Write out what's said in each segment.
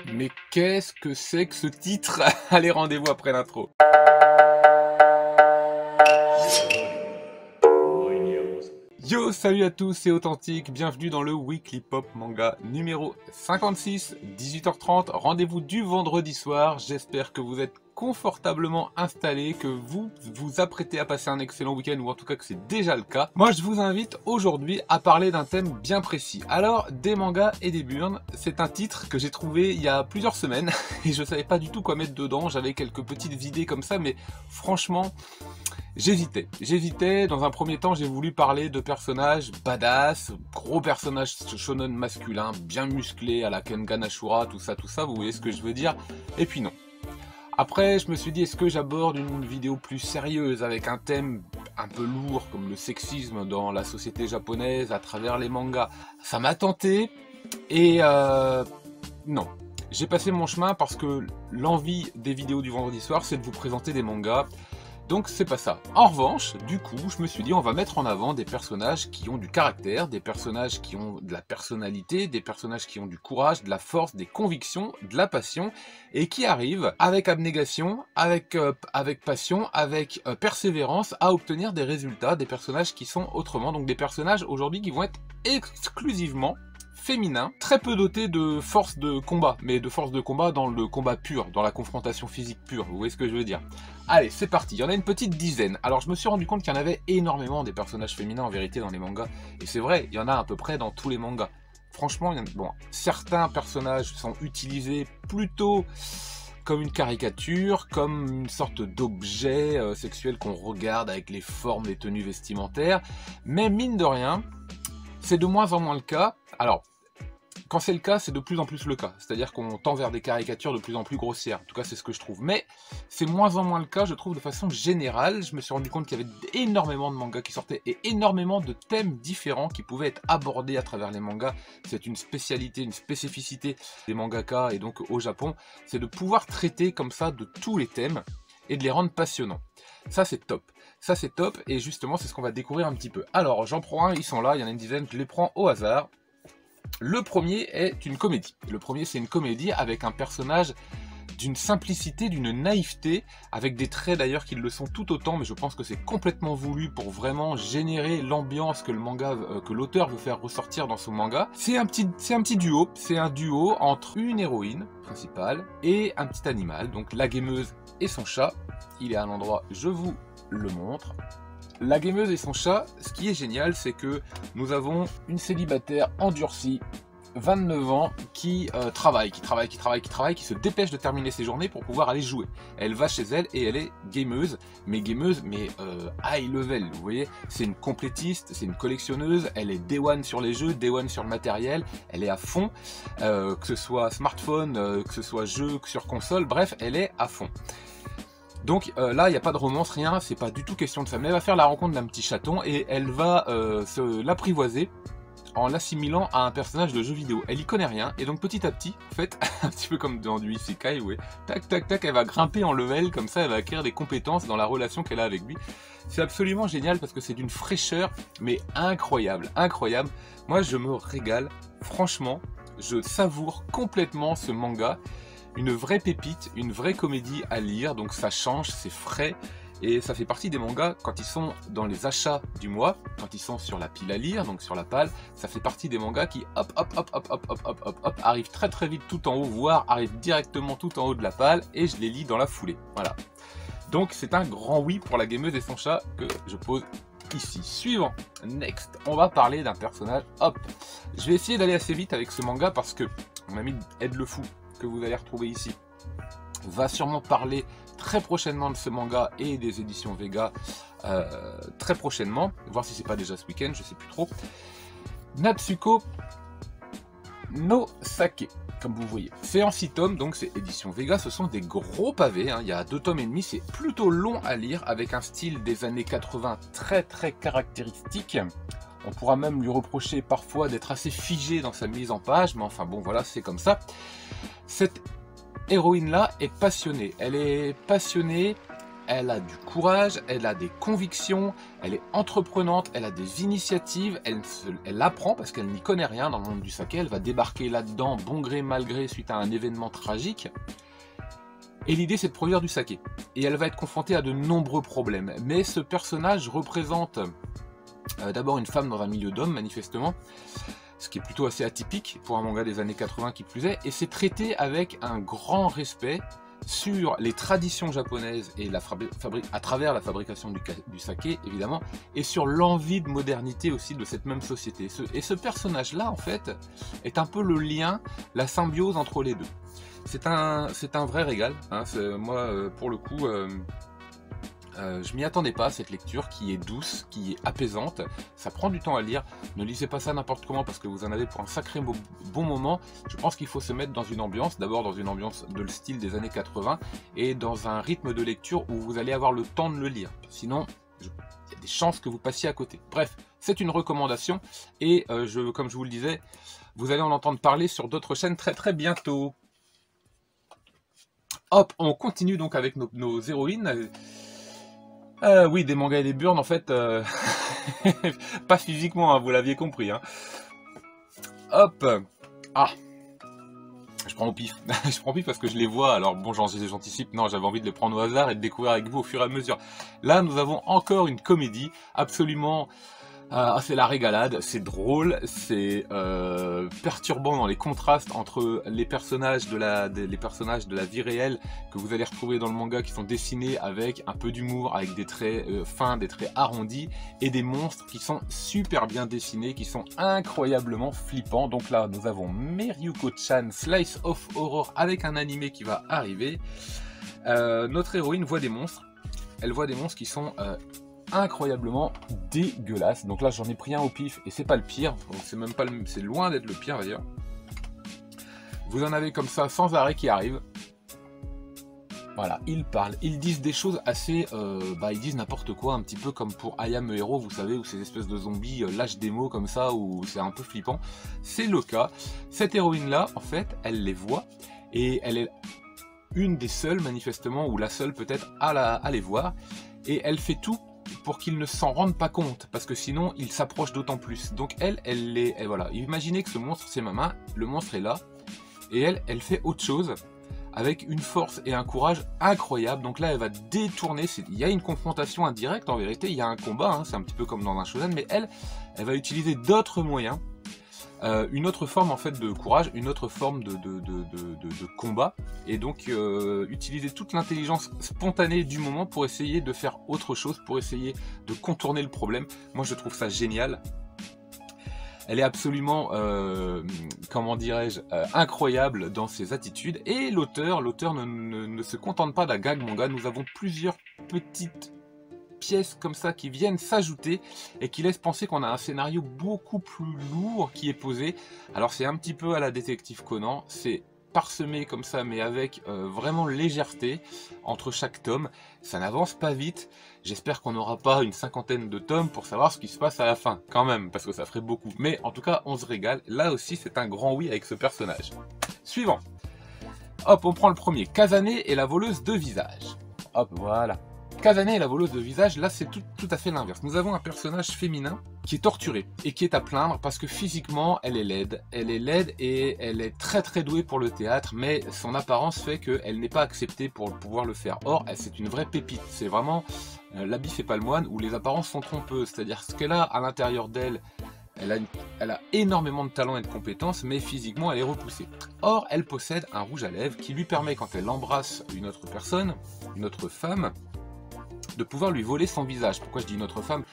Mais qu'est-ce que c'est que ce titre? Allez, rendez-vous après l'intro. Yo, salut à tous, c'est Authentique, bienvenue dans le Weekly Pop Manga numéro 56, 18h30, rendez-vous du vendredi soir. J'espère que vous êtes confortablement installés, que vous vous apprêtez à passer un excellent week-end, ou en tout cas que c'est déjà le cas. Moi, je vous invite aujourd'hui à parler d'un thème bien précis. Alors, des mangas et des burnes, c'est un titre que j'ai trouvé il y a plusieurs semaines, et je savais pas du tout quoi mettre dedans. J'avais quelques petites idées comme ça, mais franchement... J'hésitais. Dans un premier temps, j'ai voulu parler de personnages badass, gros personnages shonen masculins, bien musclés à la Kengan Ashura, tout ça, vous voyez ce que je veux dire. Et puis non. Après, je me suis dit, est-ce que j'aborde une vidéo plus sérieuse avec un thème un peu lourd, comme le sexisme dans la société japonaise à travers les mangas? Ça m'a tenté, et non. J'ai passé mon chemin parce que l'envie des vidéos du vendredi soir, c'est de vous présenter des mangas. Donc c'est pas ça. En revanche, du coup, je me suis dit on va mettre en avant des personnages qui ont du caractère, des personnages qui ont de la personnalité, des personnages qui ont du courage, de la force, des convictions, de la passion, et qui arrivent avec abnégation, avec passion, avec persévérance à obtenir des résultats, des personnages qui sont autrement, donc des personnages aujourd'hui qui vont être exclusivement féminin, très peu doté de force de combat, mais de force de combat dans le combat pur, dans la confrontation physique pure, vous voyez ce que je veux dire. Allez, c'est parti, il y en a une petite dizaine. Alors je me suis rendu compte qu'il y en avait énormément des personnages féminins en vérité dans les mangas, et c'est vrai, il y en a à peu près dans tous les mangas. Franchement, bon, certains personnages sont utilisés plutôt comme une caricature, comme une sorte d'objet sexuel qu'on regarde avec les formes, les tenues vestimentaires, mais mine de rien, c'est de moins en moins le cas. Alors, quand c'est le cas, c'est de plus en plus le cas. C'est-à-dire qu'on tend vers des caricatures de plus en plus grossières. En tout cas, c'est ce que je trouve. Mais c'est moins en moins le cas, je trouve, de façon générale. Je me suis rendu compte qu'il y avait énormément de mangas qui sortaient et énormément de thèmes différents qui pouvaient être abordés à travers les mangas. C'est une spécialité, une spécificité des mangaka et donc au Japon. C'est de pouvoir traiter comme ça de tous les thèmes et de les rendre passionnants. Ça, c'est top. Ça, c'est top. Et justement, c'est ce qu'on va découvrir un petit peu. Alors, j'en prends un. Ils sont là. Il y en a une dizaine. Je les prends au hasard. Le premier est une comédie. Le premier, c'est une comédie avec un personnage d'une simplicité, d'une naïveté, avec des traits d'ailleurs qui le sont tout autant, mais je pense que c'est complètement voulu pour vraiment générer l'ambiance que le manga, que l'auteur veut faire ressortir dans son manga. C'est un petit duo. C'est un duo entre une héroïne principale et un petit animal, donc la gameuse et son chat. Il est à l'endroit, je vous le montre. La gameuse et son chat, ce qui est génial, c'est que nous avons une célibataire endurcie, 29 ans, qui travaille, qui se dépêche de terminer ses journées pour pouvoir aller jouer. Elle va chez elle et elle est gameuse, mais high level, vous voyez. C'est une complétiste, c'est une collectionneuse, elle est day one sur les jeux, day one sur le matériel, elle est à fond, que ce soit smartphone, que ce soit jeu, que sur console, bref, elle est à fond. Donc là, il n'y a pas de romance, rien, c'est pas du tout question de ça. Mais elle va faire la rencontre d'un petit chaton et elle va l'apprivoiser en l'assimilant à un personnage de jeu vidéo. Elle y connaît rien et donc petit à petit, en fait, un petit peu comme dans du isekai, ouais, tac tac tac, elle va grimper en level, comme ça elle va acquérir des compétences dans la relation qu'elle a avec lui. C'est absolument génial parce que c'est d'une fraîcheur, mais incroyable, incroyable. Moi je me régale, franchement, je savoure complètement ce manga. Une vraie pépite, une vraie comédie à lire, donc ça change, c'est frais, et ça fait partie des mangas, quand ils sont dans les achats du mois, quand ils sont sur la pile à lire, donc sur la palle, ça fait partie des mangas qui arrivent très très vite tout en haut, voire arrivent directement tout en haut de la palle, et je les lis dans la foulée, voilà. Donc c'est un grand oui pour la gameuse et son chat que je pose ici. Suivant, next, on va parler d'un personnage, hop, je vais essayer d'aller assez vite avec ce manga parce que mon ami Ed le Fou, que vous allez retrouver ici, va sûrement parler très prochainement de ce manga et des éditions Vega très prochainement, voir si c'est pas déjà ce week-end, je sais plus trop. Natsuko no Sake, comme vous voyez. C'est en 6 tomes, donc c'est édition Vega, ce sont des gros pavés, hein. Il y a 2 tomes et demi, c'est plutôt long à lire, avec un style des années 80 très très caractéristique. On pourra même lui reprocher parfois d'être assez figé dans sa mise en page, mais enfin bon voilà, c'est comme ça. Cette héroïne-là est passionnée. Elle est passionnée elle a du courage, elle a des convictions, elle est entreprenante, elle a des initiatives, elle apprend parce qu'elle n'y connaît rien dans le monde du saké, elle va débarquer là-dedans bon gré mal gré suite à un événement tragique. Et l'idée c'est de produire du saké. Et elle va être confrontée à de nombreux problèmes. Mais ce personnage représente d'abord une femme dans un milieu d'hommes manifestement, ce qui est plutôt assez atypique pour un manga des années 80 qui plus est, et c'est traité avec un grand respect sur les traditions japonaises et à travers la fabrication du saké évidemment, et sur l'envie de modernité aussi de cette même société. Et ce personnage-là en fait est un peu le lien, la symbiose entre les deux. C'est un vrai régal, hein. Moi pour le coup je m'y attendais pas, cette lecture qui est douce, qui est apaisante, ça prend du temps à lire, ne lisez pas ça n'importe comment parce que vous en avez pour un sacré bon moment. Je pense qu'il faut se mettre dans une ambiance, d'abord dans une ambiance de le style des années 80 et dans un rythme de lecture où vous allez avoir le temps de le lire, sinon il y a des chances que vous passiez à côté. Bref, c'est une recommandation et comme je vous le disais, vous allez en entendre parler sur d'autres chaînes très bientôt. Hop, on continue donc avec nos héroïnes. Oui, des mangas et des burnes, en fait, pas physiquement, hein, vous l'aviez compris. Hein. Hop, ah, je prends au pif. Je prends au pif parce que je les vois, alors bon, j'anticipe, non, j'avais envie de les prendre au hasard et de découvrir avec vous au fur et à mesure. Là, nous avons encore une comédie absolument... c'est la régalade, c'est drôle, c'est perturbant dans les contrastes entre les personnages de la vie réelle que vous allez retrouver dans le manga qui sont dessinés avec un peu d'humour, avec des traits fins, des traits arrondis, et des monstres qui sont super bien dessinés, qui sont incroyablement flippants. Donc là, nous avons Meryuko-chan Slice of Horror avec un animé qui va arriver. Notre héroïne voit des monstres, elle voit des monstres qui sont... incroyablement dégueulasse. Donc là j'en ai pris un au pif et c'est pas le pire, c'est même pas c'est loin d'être le pire on va dire. Vous en avez comme ça sans arrêt qui arrivent. Voilà, ils parlent, ils disent des choses assez ils disent n'importe quoi, un petit peu comme pour I Am a Hero, vous savez, où ces espèces de zombies lâchent des mots comme ça, où c'est un peu flippant. C'est le cas. Cette héroïne là en fait elle les voit et elle est une des seules manifestement, ou la seule peut-être à les voir, et elle fait tout pour qu'ils ne s'en rendent pas compte, parce que sinon ils s'approchent d'autant plus. Donc elle voilà, imaginez que ce monstre c'est ma main, le monstre est là, et elle fait autre chose, avec une force et un courage incroyable. Donc là elle va détourner, il y a une confrontation indirecte en vérité, il y a un combat, hein, c'est un petit peu comme dans un shonen, mais elle va utiliser d'autres moyens, une autre forme en fait de courage, une autre forme de combat, et donc utiliser toute l'intelligence spontanée du moment pour essayer de faire autre chose, pour essayer de contourner le problème. Moi je trouve ça génial. Elle est absolument, comment dirais-je, incroyable dans ses attitudes, et l'auteur ne se contente pas d'un gag manga. Nous avons plusieurs petites pièces comme ça qui viennent s'ajouter et qui laissent penser qu'on a un scénario beaucoup plus lourd qui est posé. Alors c'est un petit peu à la détective Conan, c'est parsemé comme ça mais avec vraiment légèreté entre chaque tome. Ça n'avance pas vite, j'espère qu'on n'aura pas une 50aine de tomes pour savoir ce qui se passe à la fin quand même, parce que ça ferait beaucoup, mais en tout cas on se régale. Là aussi c'est un grand oui avec ce personnage. Suivant, hop, on prend le premier, Kazane et la voleuse de visage. Hop, voilà. Kazane et la voleuse de visage, là c'est tout à fait l'inverse. Nous avons un personnage féminin qui est torturé et qui est à plaindre parce que physiquement elle est laide. Elle est laide et elle est très douée pour le théâtre, mais son apparence fait qu'elle n'est pas acceptée pour pouvoir le faire. Or, c'est une vraie pépite, c'est vraiment l'habit fait pas le moine, où les apparences sont trompeuses. C'est-à-dire ce qu'elle a à l'intérieur d'elle, elle a énormément de talent et de compétences, mais physiquement elle est repoussée. Or, elle possède un rouge à lèvres qui lui permet, quand elle embrasse une autre personne, une autre femme, de pouvoir lui voler son visage. Pourquoi je dis une autre femme?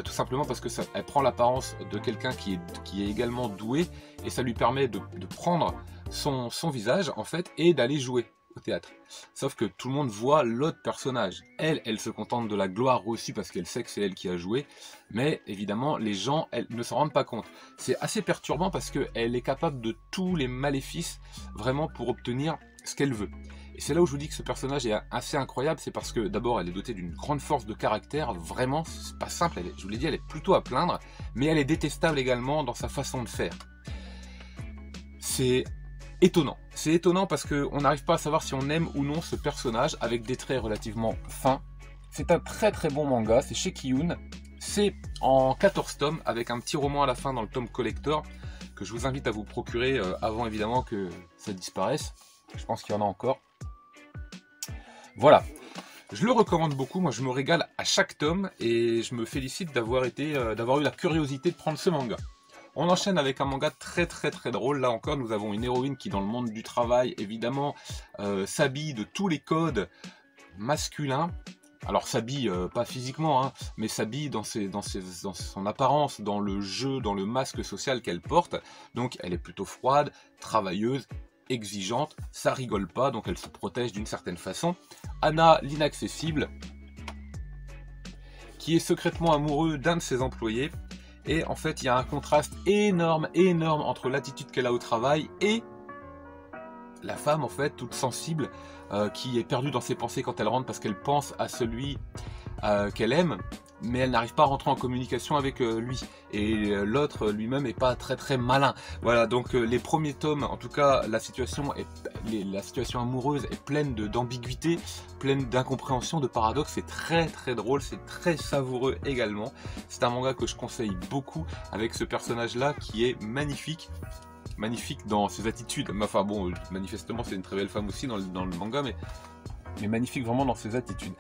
Tout simplement parce que elle prend l'apparence de quelqu'un qui est également doué, et ça lui permet de prendre son visage en fait et d'aller jouer au théâtre. Sauf que tout le monde voit l'autre personnage. Elle se contente de la gloire reçue parce qu'elle sait que c'est elle qui a joué, mais évidemment les gens ne s'en rendent pas compte. C'est assez perturbant parce qu'elle est capable de tous les maléfices vraiment pour obtenir ce qu'elle veut. Et c'est là où je vous dis que ce personnage est assez incroyable, c'est parce que d'abord elle est dotée d'une grande force de caractère, vraiment c'est pas simple, je vous l'ai dit, elle est plutôt à plaindre, mais elle est détestable également dans sa façon de faire. C'est étonnant parce qu'on n'arrive pas à savoir si on aime ou non ce personnage, avec des traits relativement fins, C'est un très très bon manga, c'est chez Kiyun. C'est en 14 tomes, avec un petit roman à la fin dans le tome collector, que je vous invite à vous procurer avant évidemment que ça disparaisse. Je pense qu'il y en a encore. Voilà. Je le recommande beaucoup, moi je me régale à chaque tome et je me félicite d'avoir eu la curiosité de prendre ce manga. On enchaîne avec un manga très très très drôle. Là encore, nous avons une héroïne qui, dans le monde du travail, évidemment, s'habille de tous les codes masculins. Alors s'habille, pas physiquement, hein, mais s'habille dans son apparence, dans le jeu, dans le masque social qu'elle porte. Donc elle est plutôt froide, travailleuse, exigeante, ça rigole pas, donc elle se protège d'une certaine façon. Anna, l'inaccessible, qui est secrètement amoureux d'un de ses employés. Et en fait, il y a un contraste énorme entre l'attitude qu'elle a au travail et la femme, en fait, toute sensible, qui est perdue dans ses pensées quand elle rentre parce qu'elle pense à celui qu'elle aime, mais elle n'arrive pas à rentrer en communication avec lui. Et l'autre lui-même n'est pas très très malin. Voilà, donc les premiers tomes, en tout cas, la situation amoureuse est pleine d'ambiguïté, pleine d'incompréhension, de paradoxes. C'est très très drôle, c'est très savoureux également. C'est un manga que je conseille beaucoup, avec ce personnage-là qui est magnifique. Magnifique dans ses attitudes. Enfin bon, manifestement c'est une très belle femme aussi dans le manga, mais magnifique vraiment dans ses attitudes.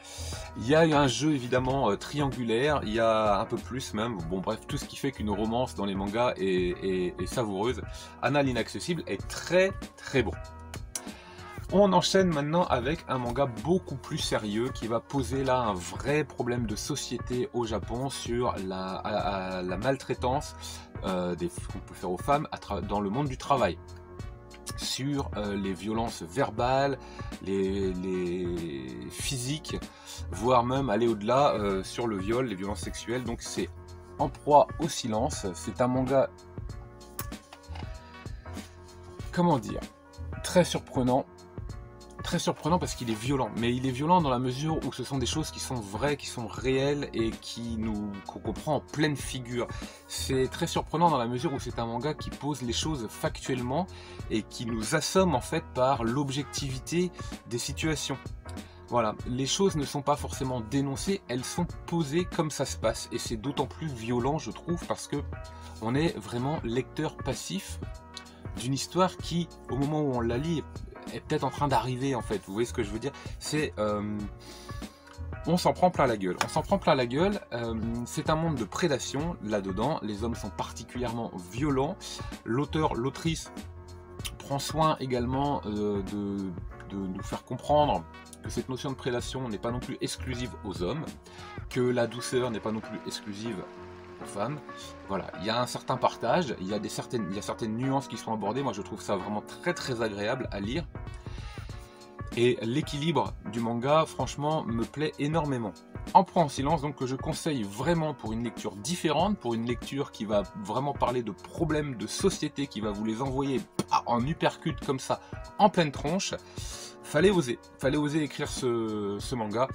Il y a un jeu évidemment triangulaire, il y a un peu plus même, bon bref, tout ce qui fait qu'une romance dans les mangas est savoureuse. Anna, l'inaccessible est très très bon. On enchaîne maintenant avec un manga beaucoup plus sérieux qui va poser là un vrai problème de société au Japon sur la maltraitance qu'on peut faire aux femmes dans le monde du travail. Sur les violences verbales, les physiques, voire même aller au-delà sur le viol, les violences sexuelles. Donc c'est En proie au silence. C'est un manga, comment dire, très surprenant parce qu'il est violent, mais il est violent dans la mesure où ce sont des choses qui sont vraies, qui sont réelles et qu'on comprend en pleine figure. C'est très surprenant dans la mesure où c'est un manga qui pose les choses factuellement et qui nous assomme en fait par l'objectivité des situations. Voilà, les choses ne sont pas forcément dénoncées, elles sont posées comme ça se passe, et c'est d'autant plus violent je trouve parce que on est vraiment lecteur passif d'une histoire qui, au moment où on la lit, est peut-être en train d'arriver en fait. Vous voyez ce que je veux dire? C'est on s'en prend plein la gueule. C'est un monde de prédation là-dedans. Les hommes sont particulièrement violents. L'autrice prend soin également de nous faire comprendre que cette notion de prédation n'est pas non plus exclusive aux hommes, que la douceur n'est pas non plus exclusive aux femmes. Voilà, il y a un certain partage, il y a certaines nuances qui sont abordées. Moi je trouve ça vraiment très très agréable à lire. Et l'équilibre du manga, franchement, me plaît énormément. En proie en silence, donc, que je conseille vraiment pour une lecture différente, pour une lecture qui va vraiment parler de problèmes de société, qui va vous les envoyer en uppercut comme ça, en pleine tronche. Fallait oser écrire ce manga.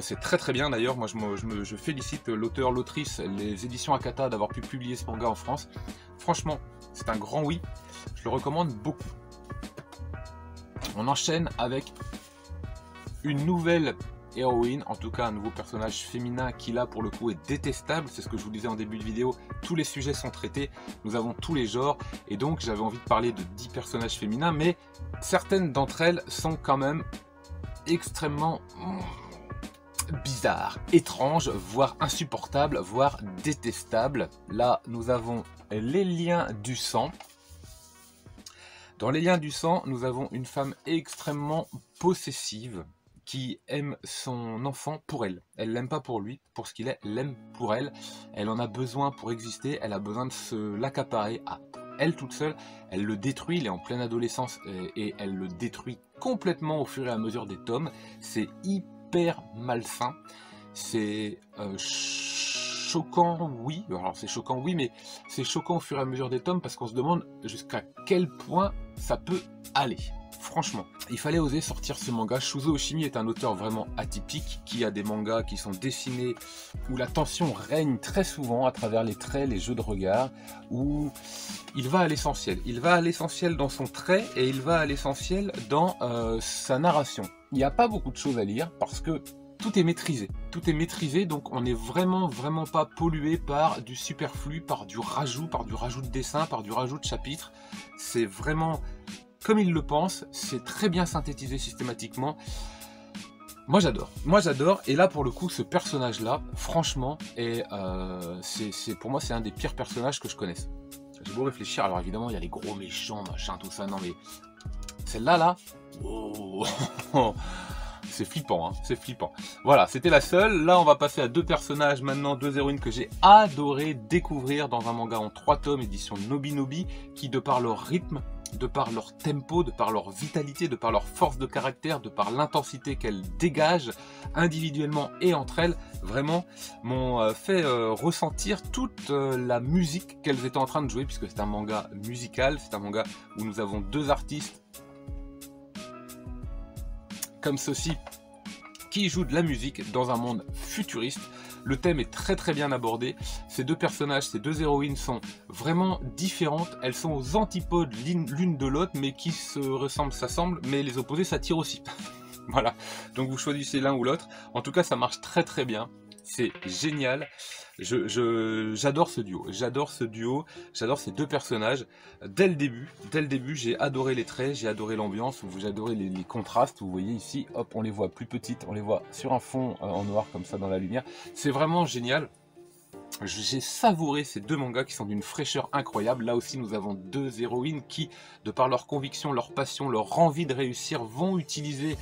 C'est très très bien d'ailleurs. Moi je félicite l'auteur, l'autrice, les éditions Akata d'avoir pu publier ce manga en France. Franchement, c'est un grand oui. Je le recommande beaucoup. On enchaîne avec une nouvelle héroïne, en tout cas un nouveau personnage féminin qui là pour le coup est détestable. C'est ce que je vous disais en début de vidéo, tous les sujets sont traités, nous avons tous les genres, et donc j'avais envie de parler de 10 personnages féminins, mais certaines d'entre elles sont quand même extrêmement bizarres, étranges, voire insupportables, voire détestables. Là nous avons les liens du sang. Dans les liens du sang, nous avons une femme extrêmement possessive qui aime son enfant pour elle. Elle l'aime pas pour lui, pour ce qu'il est, elle l'aime pour elle. Elle en a besoin pour exister, elle a besoin de se l'accaparer à elle toute seule. Elle le détruit, il est en pleine adolescence et elle le détruit complètement au fur et à mesure des tomes. C'est hyper malsain, c'est choquant, oui. Alors c'est choquant, oui, mais c'est choquant au fur et à mesure des tomes parce qu'on se demande jusqu'à quel point ça peut aller. Franchement, il fallait oser sortir ce manga. Shuzo Oshimi est un auteur vraiment atypique qui a des mangas qui sont dessinés où la tension règne très souvent à travers les traits, les jeux de regard, où il va à l'essentiel. Il va à l'essentiel dans son trait et il va à l'essentiel dans sa narration. Il n'y a pas beaucoup de choses à lire parce que tout est maîtrisé, donc on n'est vraiment pas pollué par du superflu, par du rajout de dessin, par du rajout de chapitres. C'est vraiment comme il le pense, c'est très bien synthétisé systématiquement. Moi j'adore, et là pour le coup ce personnage là, franchement, pour moi c'est un des pires personnages que je connaisse. J'ai beau réfléchir, alors évidemment il y a les gros méchants, machin, tout ça, non mais celle-là là, oh, c'est flippant, hein, c'est flippant. Voilà, c'était la seule. Là on va passer à deux personnages maintenant, deux héroïnes que j'ai adoré découvrir dans un manga en 3 tomes, édition Nobinobi, qui de par leur rythme, de par leur tempo, de par leur vitalité, de par leur force de caractère, de par l'intensité qu'elles dégagent individuellement et entre elles, vraiment m'ont fait ressentir toute la musique qu'elles étaient en train de jouer, puisque c'est un manga musical, c'est un manga où nous avons deux artistes comme ceci qui jouent de la musique dans un monde futuriste. Le thème est très bien abordé. Ces deux personnages, ces deux héroïnes sont vraiment différentes. Elles sont aux antipodes l'une de l'autre, mais qui se ressemblent, s'assemblent, mais les opposés s'attirent aussi. Voilà, donc vous choisissez l'un ou l'autre. En tout cas, ça marche très bien. C'est génial. J'adore ce duo. J'adore ces deux personnages. Dès le début, j'ai adoré les traits, j'ai adoré l'ambiance, j'ai adoré les contrastes. Vous voyez ici, hop, on les voit plus petites, on les voit sur un fond en noir comme ça dans la lumière. C'est vraiment génial. J'ai savouré ces deux mangas qui sont d'une fraîcheur incroyable. Là aussi, nous avons deux héroïnes qui, de par leur conviction, leur passion, leur envie de réussir, vont utiliser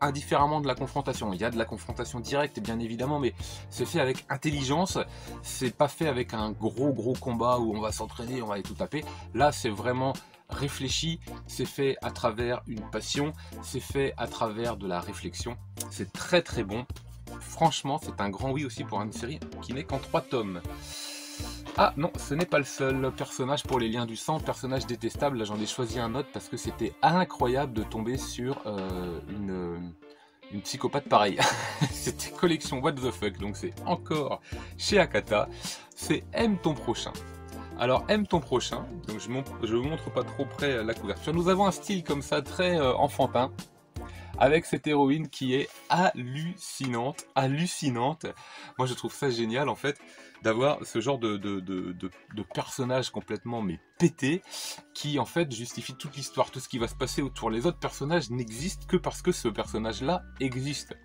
indifféremment de la confrontation. Il y a de la confrontation directe, bien évidemment, mais c'est fait avec intelligence. C'est pas fait avec un gros combat où on va s'entraîner, on va aller tout taper. Là, c'est vraiment réfléchi, c'est fait à travers une passion, c'est fait à travers de la réflexion. C'est très bon. Franchement, c'est un grand oui aussi pour une série qui n'est qu'en 3 tomes. Ah non, ce n'est pas le seul personnage pour les liens du sang, personnage détestable. Là j'en ai choisi un autre parce que c'était incroyable de tomber sur une psychopathe pareille. C'était collection What the fuck, donc c'est encore chez Akata. C'est Aime ton prochain. Alors Aime ton prochain, donc je vous montre pas trop près la couverture. Nous avons un style comme ça très enfantin, avec cette héroïne qui est hallucinante. Moi je trouve ça génial en fait, d'avoir ce genre de personnage complètement pété, qui en fait justifie toute l'histoire, tout ce qui va se passer autour. Les autres personnages n'existent que parce que ce personnage-là existe.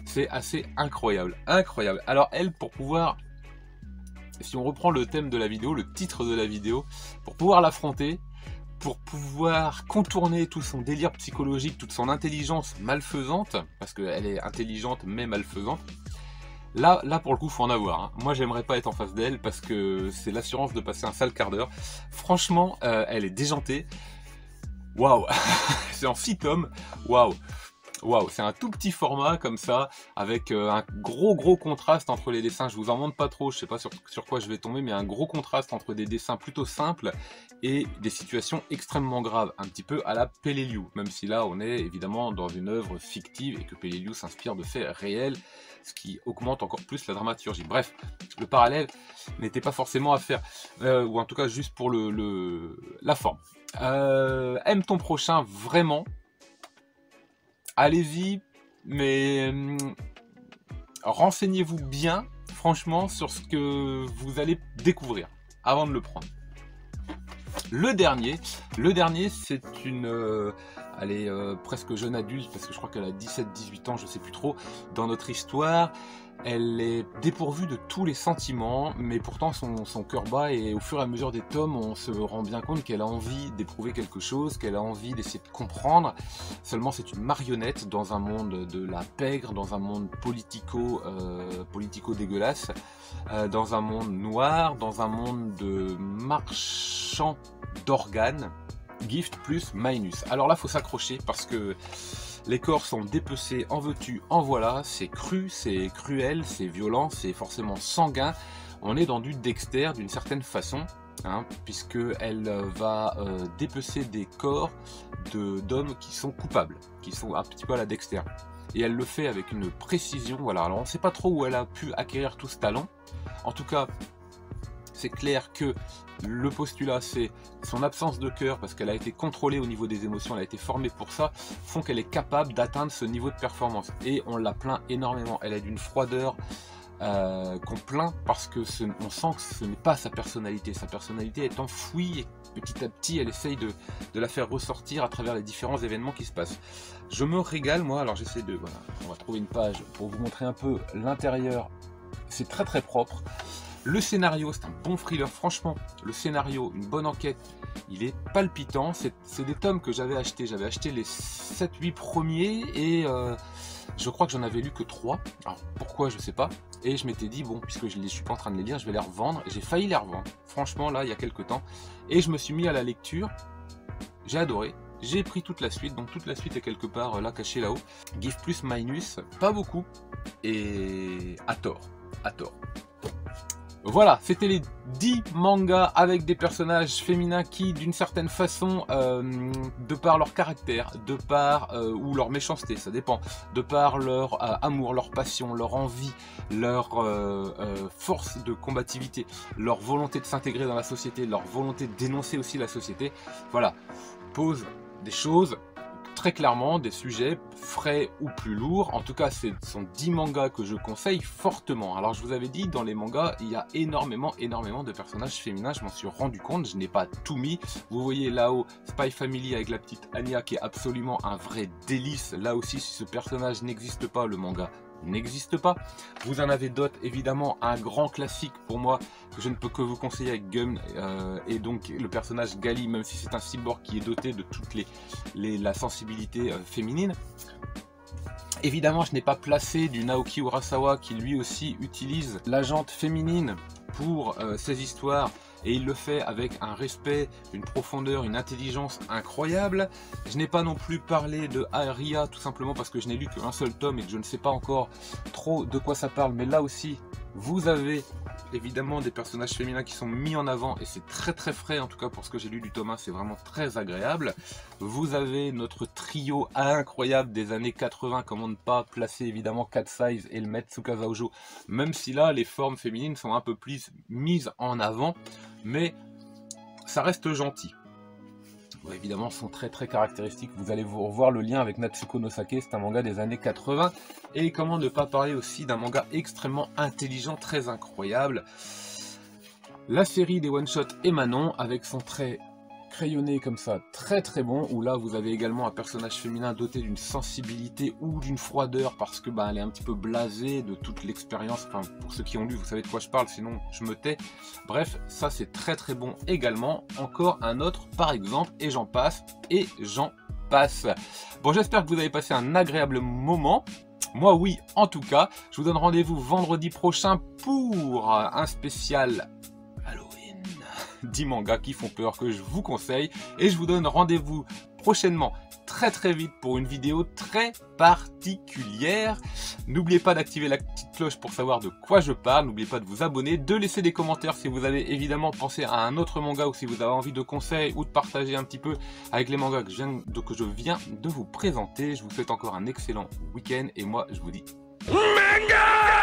C'est assez incroyable. Alors elle, pour pouvoir, si on reprend le thème de la vidéo, le titre de la vidéo, pour pouvoir l'affronter, pour pouvoir contourner tout son délire psychologique, toute son intelligence malfaisante, parce qu'elle est intelligente mais malfaisante, là pour le coup faut en avoir, hein. Moi j'aimerais pas être en face d'elle parce que c'est l'assurance de passer un sale quart d'heure. Franchement, elle est déjantée. Waouh. C'est en 6 tomes. Waouh, c'est un tout petit format comme ça, avec un gros contraste entre les dessins. Je vous en montre pas trop, je sais pas sur quoi je vais tomber, mais un gros contraste entre des dessins plutôt simples et des situations extrêmement graves, un petit peu à la Peleliu, même si là on est évidemment dans une œuvre fictive et que Peleliu s'inspire de faits réels, ce qui augmente encore plus la dramaturgie. Bref, le parallèle n'était pas forcément à faire, ou en tout cas juste pour la forme. Aime ton prochain, vraiment. Allez-y, mais renseignez-vous bien, franchement, sur ce que vous allez découvrir avant de le prendre. Le dernier c'est une... elle est presque jeune adulte, parce que je crois qu'elle a 17-18 ans, je sais plus trop, dans notre histoire. Elle est dépourvue de tous les sentiments, mais pourtant son cœur bat, et au fur et à mesure des tomes, on se rend bien compte qu'elle a envie d'éprouver quelque chose, qu'elle a envie d'essayer de comprendre. Seulement c'est une marionnette dans un monde de la pègre, dans un monde politico dégueulasse, dans un monde noir, dans un monde de marchands d'organes, Gift plus Minus. Alors là faut s'accrocher parce que les corps sont dépecés, en veux-tu, en voilà, c'est cru, c'est cruel, c'est violent, c'est forcément sanguin. On est dans du Dexter d'une certaine façon, hein, puisqu'elle va dépecer des corps d'hommes qui sont coupables, qui sont un petit peu à la Dexter. Et elle le fait avec une précision, voilà. Alors on ne sait pas trop où elle a pu acquérir tout ce talent. En tout cas, c'est clair que le postulat, c'est son absence de cœur, parce qu'elle a été contrôlée au niveau des émotions, elle a été formée pour ça, font qu'elle est capable d'atteindre ce niveau de performance. Et on la plaint énormément, elle est d'une froideur qu'on plaint parce que on sent que ce n'est pas sa personnalité est enfouie et petit à petit elle essaye de la faire ressortir à travers les différents événements qui se passent. Je me régale moi, alors j'essaie de, voilà, on va trouver une page pour vous montrer un peu l'intérieur, c'est très très propre. Le scénario, c'est un bon thriller, franchement, le scénario, une bonne enquête, il est palpitant, c'est des tomes que j'avais acheté les 7-8 premiers et je crois que j'en avais lu que 3, alors pourquoi je sais pas, et je m'étais dit bon, puisque je suis pas en train de les lire, je vais les revendre, et j'ai failli les revendre, franchement là il y a quelques temps, et je me suis mis à la lecture, j'ai adoré. J'ai pris toute la suite, donc toute la suite est quelque part là, cachée là-haut. Give plus minus, pas beaucoup, et à tort, à tort. Voilà, c'était les 10 mangas avec des personnages féminins qui, d'une certaine façon, de par leur caractère, de par, ou leur méchanceté, ça dépend, de par leur amour, leur passion, leur envie, leur force de combativité, leur volonté de s'intégrer dans la société, leur volonté de dénoncer aussi la société, voilà, posent des choses très clairement, des sujets frais ou plus lourds. En tout cas, ce sont 10 mangas que je conseille fortement. Alors je vous avais dit, dans les mangas, il y a énormément de personnages féminins, je m'en suis rendu compte, je n'ai pas tout mis. Vous voyez là-haut, Spy Family avec la petite Anya qui est absolument un vrai délice. Là aussi, si ce personnage n'existe pas, le manga n'existe pas. Vous en avez d'autres, évidemment, un grand classique pour moi que je ne peux que vous conseiller avec Gum, et donc le personnage Gali, même si c'est un cyborg qui est doté de toute la sensibilité féminine. Évidemment, je n'ai pas placé du Naoki Urasawa qui lui aussi utilise la jante féminine pour ses histoires, et il le fait avec un respect, une profondeur, une intelligence incroyable. Je n'ai pas non plus parlé de Aria, tout simplement parce que je n'ai lu qu'un seul tome et que je ne sais pas encore trop de quoi ça parle, mais là aussi vous avez évidemment des personnages féminins qui sont mis en avant et c'est très très frais, en tout cas pour ce que j'ai lu du tome 1, c'est vraiment très agréable. Vous avez notre trio incroyable des années 80, comment ne pas placer évidemment Cat Size et le maître Tsukasa Ojo, même si là les formes féminines sont un peu plus mises en avant, mais ça reste gentil. Bon, évidemment, sont très très caractéristiques. Vous allez vous revoir le lien avec Natsuko no Sake, c'est un manga des années 80. Et comment ne pas parler aussi d'un manga extrêmement intelligent, très incroyable. La série des one-shots Emanon, avec son trait crayonné comme ça, très très bon, où là vous avez également un personnage féminin doté d'une sensibilité ou d'une froideur parce que elle est un petit peu blasée de toute l'expérience. Enfin, pour ceux qui ont lu, vous savez de quoi je parle, sinon je me tais. Bref, ça c'est très très bon également. Encore un autre par exemple, et j'en passe, et j'en passe. Bon, j'espère que vous avez passé un agréable moment. Moi oui, en tout cas. Je vous donne rendez-vous vendredi prochain pour un spécial 10 mangas qui font peur que je vous conseille, et je vous donne rendez-vous prochainement très très vite pour une vidéo très particulière. N'oubliez pas d'activer la petite cloche pour savoir de quoi je parle, n'oubliez pas de vous abonner, de laisser des commentaires si vous avez évidemment pensé à un autre manga ou si vous avez envie de conseils ou de partager un petit peu avec les mangas que je viens de vous présenter. Je vous souhaite encore un excellent week-end et moi je vous dis manga.